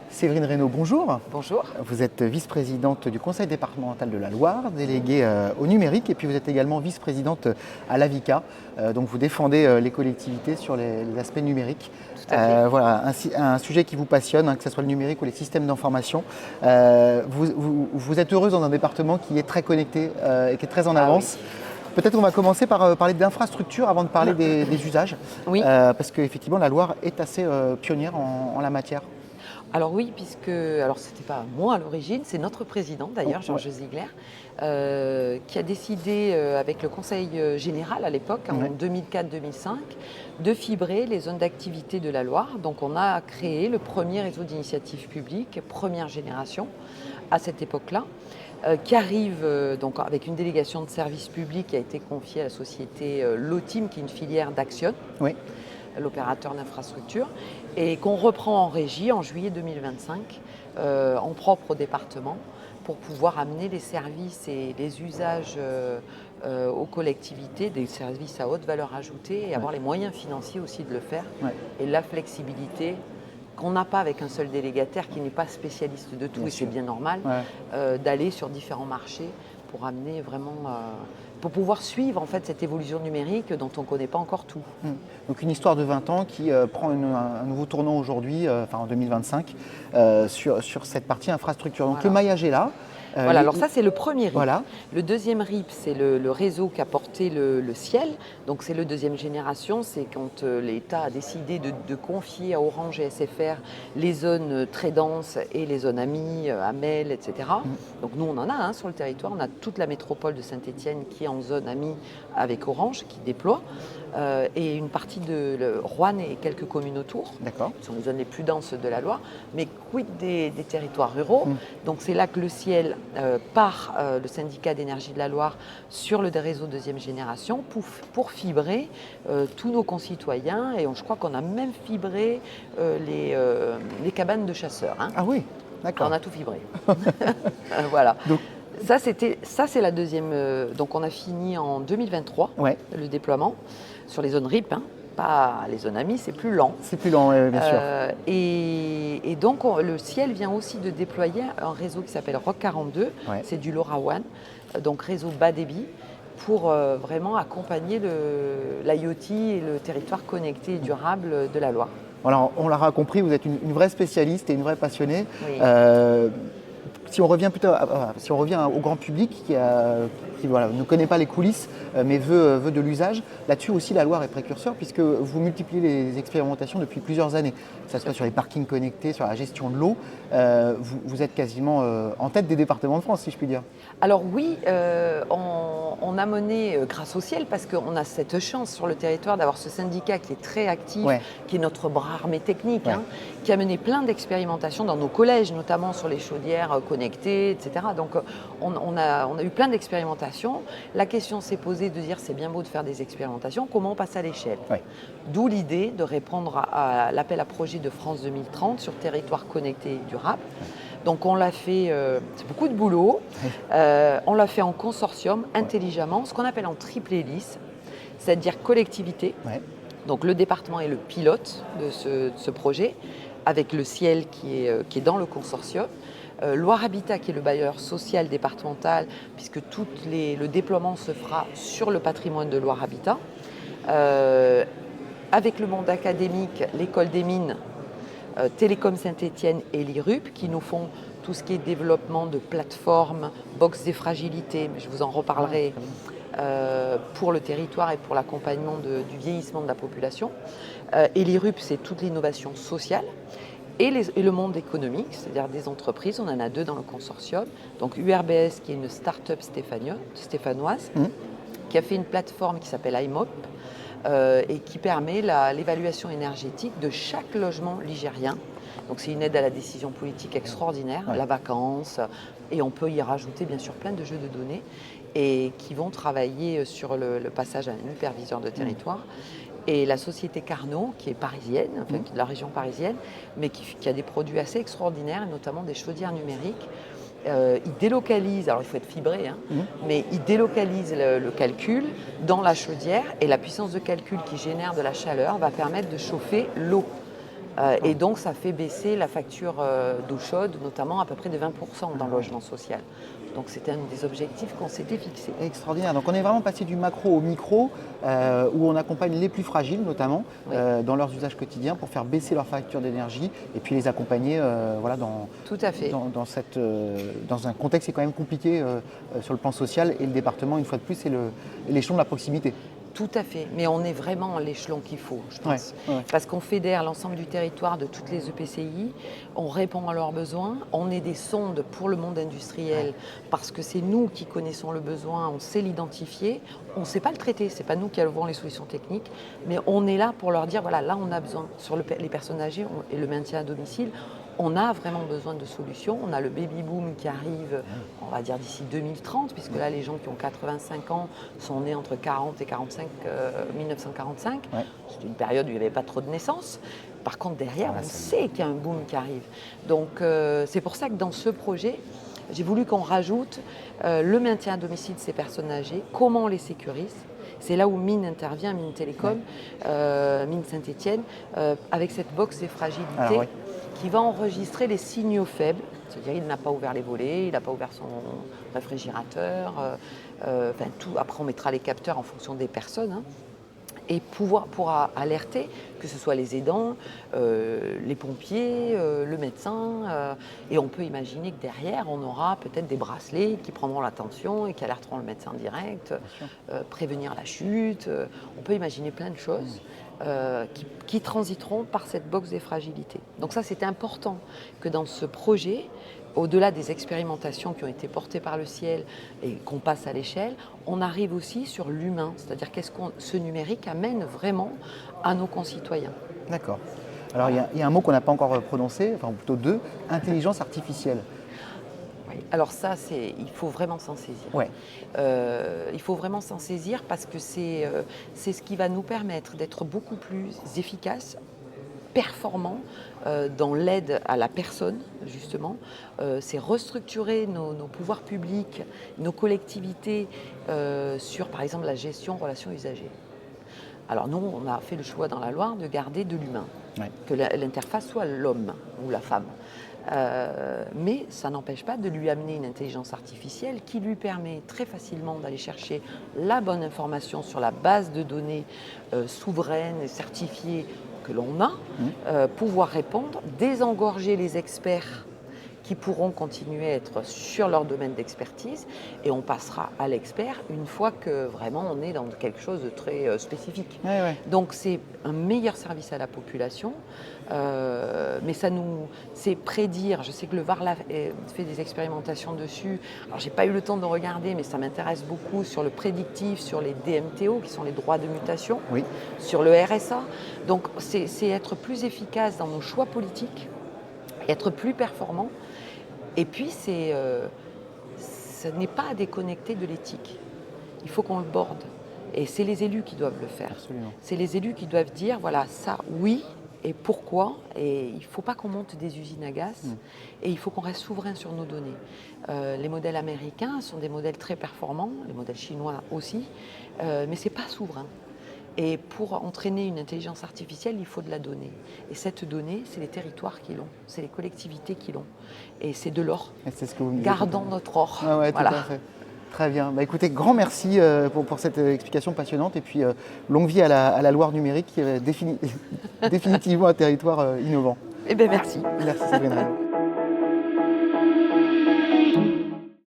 Séverine Reynaud, bonjour. Bonjour. Vous êtes vice-présidente du Conseil départemental de la Loire, déléguée au numérique, et puis vous êtes également vice-présidente à l'AVICA. Donc vous défendez les collectivités sur les aspects numériques. Tout à fait. Voilà, un sujet qui vous passionne, que ce soit le numérique ou les systèmes d'information. Vous êtes heureuse dans un département qui est très connecté et qui est très en avance. Oui. Peut-être on va commencer par parler d'infrastructures avant de parler des usages. Oui. Parce qu'effectivement la Loire est assez pionnière en la matière. Alors oui, alors c'était pas moi à l'origine, c'est notre président d'ailleurs, Georges Ziegler, qui a décidé avec le Conseil général à l'époque, en 2004-2005, de fibrer les zones d'activité de la Loire. Donc on a créé le premier réseau d'initiative publique, première génération, à cette époque-là, qui arrive donc avec une délégation de services publics qui a été confiée à la société Lotim, qui est une filière d'Axione. Oui. L'opérateur d'infrastructure, et qu'on reprend en régie en juillet 2025, en propre au département, pour pouvoir amener les services et les usages aux collectivités, des services à haute valeur ajoutée, et avoir les moyens financiers aussi de le faire, et la flexibilité qu'on n'a pas avec un seul délégataire qui n'est pas spécialiste de tout, et c'est bien normal, d'aller sur différents marchés pour amener vraiment... pour pouvoir suivre en fait cette évolution numérique dont on ne connaît pas encore tout. Donc une histoire de 20 ans qui prend un nouveau tournant aujourd'hui, en 2025, sur cette partie infrastructure. Donc le maillage est là. Voilà, alors ça c'est le premier RIP. Voilà. Le deuxième RIP, c'est le réseau qu'a porté le ciel. Donc c'est le deuxième génération, c'est quand l'État a décidé de confier à Orange et SFR les zones très denses et les zones AMI, AMEL, etc. Donc nous on en a sur le territoire, on a toute la métropole de Saint-Étienne qui est en zone AMI avec Orange, qui déploie. Et une partie de Roanne et quelques communes autour. D'accord. Ce sont les zones les plus denses de la Loire. Mais quid des territoires ruraux. Donc c'est là que le ciel par le syndicat d'énergie de la Loire sur le réseau deuxième génération pour fibrer tous nos concitoyens. Et je crois qu'on a même fibré les cabanes de chasseurs. Ah oui, d'accord. On a tout fibré. Voilà. Donc, ça, c'est la deuxième. Donc, on a fini en 2023, le déploiement, sur les zones RIP, pas les zones AMI, c'est plus lent. C'est plus lent, oui, bien sûr. Et donc, le ciel vient aussi de déployer un réseau qui s'appelle ROC 42, c'est du LoRaWAN, donc réseau bas débit, pour vraiment accompagner l'IoT et le territoire connecté et durable de la Loire. Alors, on l'aura compris, vous êtes une vraie spécialiste et une vraie passionnée. Oui. Si on revient au grand public qui ne connaît pas les coulisses, mais veut de l'usage, là-dessus aussi la Loire est précurseur puisque vous multipliez les expérimentations depuis plusieurs années. Que ce soit sur les parkings connectés, sur la gestion de l'eau, vous êtes quasiment en tête des départements de France, si je puis dire. Alors oui, on a mené grâce au ciel, parce qu'on a cette chance sur le territoire d'avoir ce syndicat qui est très actif, qui est notre bras armé technique, qui a mené plein d'expérimentations dans nos collèges, notamment sur les chaudières connectées, etc. Donc on a eu plein d'expérimentations. La question s'est posée de dire c'est bien beau de faire des expérimentations, comment on passe à l'échelle ? D'où l'idée de répondre à l'appel à projet de France 2030 sur territoire connecté et durable. Donc on l'a fait, c'est beaucoup de boulot, on l'a fait en consortium, intelligemment, ce qu'on appelle en triple hélice, c'est-à-dire collectivité. Donc le département est le pilote de ce projet, avec le ciel qui est dans le consortium. Loire Habitat qui est le bailleur social départemental, puisque le déploiement se fera sur le patrimoine de Loire Habitat. Avec le monde académique, l'école des mines, Télécom Saint-Étienne et l'IRUP qui nous font tout ce qui est développement de plateformes, box des fragilités, mais je vous en reparlerai, pour le territoire et pour l'accompagnement du vieillissement de la population. Et l'IRUP, c'est toute l'innovation sociale. Et le monde économique, c'est-à-dire des entreprises, on en a deux dans le consortium. Donc URBS, qui est une start-up stéphanoise, qui a fait une plateforme qui s'appelle iMop, et qui permet l'évaluation énergétique de chaque logement ligérien. Donc c'est une aide à la décision politique extraordinaire, la vacance, et on peut y rajouter bien sûr plein de jeux de données, et qui vont travailler sur le passage à un hyperviseur de territoire. Et la société Carnot, qui est parisienne, qui est de la région parisienne, mais qui a des produits assez extraordinaires, notamment des chaudières numériques, il délocalise, alors il faut être fibré, hein, mais il délocalise le calcul dans la chaudière et la puissance de calcul qui génère de la chaleur va permettre de chauffer l'eau. Et donc ça fait baisser la facture d'eau chaude, notamment à peu près de 20% dans le logement social. Donc c'était un des objectifs qu'on s'était fixés. Extraordinaire. Donc on est vraiment passé du macro au micro, où on accompagne les plus fragiles notamment, dans leurs usages quotidiens pour faire baisser leur facture d'énergie et puis les accompagner voilà, Tout à fait. dans un contexte qui est quand même compliqué sur le plan social, et le département, une fois de plus, c'est l'échelon de la proximité. Tout à fait, mais on est vraiment à l'échelon qu'il faut, je pense. Parce qu'on fédère l'ensemble du territoire de toutes les EPCI, on répond à leurs besoins, on est des sondes pour le monde industriel, parce que c'est nous qui connaissons le besoin, on sait l'identifier, on ne sait pas le traiter, c'est pas nous qui avons les solutions techniques, mais on est là pour leur dire, voilà, là on a besoin, sur les personnes âgées et le maintien à domicile, on a vraiment besoin de solutions. On a le baby boom qui arrive, on va dire d'ici 2030, puisque là, les gens qui ont 85 ans sont nés entre 40 et 1945. C'est une période où il n'y avait pas trop de naissances. Par contre, derrière, on sait qu'il y a un boom qui arrive. Donc, c'est pour ça que dans ce projet, j'ai voulu qu'on rajoute le maintien à domicile de ces personnes âgées, comment on les sécurise. C'est là où Mines intervient, Mines Télécom, Mines Saint-Étienne, avec cette box des fragilités. Qui va enregistrer les signaux faibles, c'est-à-dire il n'a pas ouvert les volets, il n'a pas ouvert son réfrigérateur, tout. Après on mettra les capteurs en fonction des personnes, hein, et pourra alerter, que ce soit les aidants, les pompiers, le médecin, et on peut imaginer que derrière on aura peut-être des bracelets qui prendront l'attention et qui alerteront le médecin direct, prévenir la chute, on peut imaginer plein de choses. Qui transiteront par cette box des fragilités. Donc ça, c'était important que dans ce projet, au-delà des expérimentations qui ont été portées par le ciel et qu'on passe à l'échelle, on arrive aussi sur l'humain, c'est-à-dire qu'est-ce que ce numérique amène vraiment à nos concitoyens. D'accord. Alors il y a un mot qu'on n'a pas encore prononcé, enfin plutôt deux, intelligence artificielle. Alors ça, il faut vraiment s'en saisir. Il faut vraiment s'en saisir parce que c'est ce qui va nous permettre d'être beaucoup plus efficaces, performants dans l'aide à la personne, justement. C'est restructurer nos pouvoirs publics, nos collectivités sur, par exemple, la gestion relation usagers. Alors nous, on a fait le choix dans la Loire de garder de l'humain, que l'interface soit l'homme ou la femme. Mais ça n'empêche pas de lui amener une intelligence artificielle qui lui permet très facilement d'aller chercher la bonne information sur la base de données souveraine et certifiée que l'on a, pouvoir répondre, désengorger les experts qui pourront continuer à être sur leur domaine d'expertise et on passera à l'expert une fois que vraiment on est dans quelque chose de très spécifique. Donc c'est un meilleur service à la population, mais c'est prédire. Je sais que le VAR fait des expérimentations dessus. Alors j'ai pas eu le temps de regarder, mais ça m'intéresse beaucoup sur le prédictif, sur les DMTO qui sont les droits de mutation, sur le RSA. Donc c'est être plus efficace dans nos choix politiques, être plus performant. Et puis, ce n'est pas à déconnecter de l'éthique. Il faut qu'on le borde. Et c'est les élus qui doivent le faire. C'est les élus qui doivent dire, voilà, ça, oui, et pourquoi. Et il ne faut pas qu'on monte des usines à gaz. Et il faut qu'on reste souverain sur nos données. Les modèles américains sont des modèles très performants, les modèles chinois aussi, mais ce n'est pas souverain. Et pour entraîner une intelligence artificielle, il faut de la donnée. Et cette donnée, c'est les territoires qui l'ont, c'est les collectivités qui l'ont. Et c'est de l'or. Gardons notre or. Voilà. Tout à fait. Très bien. Bah, écoutez, grand merci pour cette explication passionnante. Et puis, longue vie à la Loire numérique, qui est définitivement un territoire innovant. Eh bien, merci. Merci Séverine.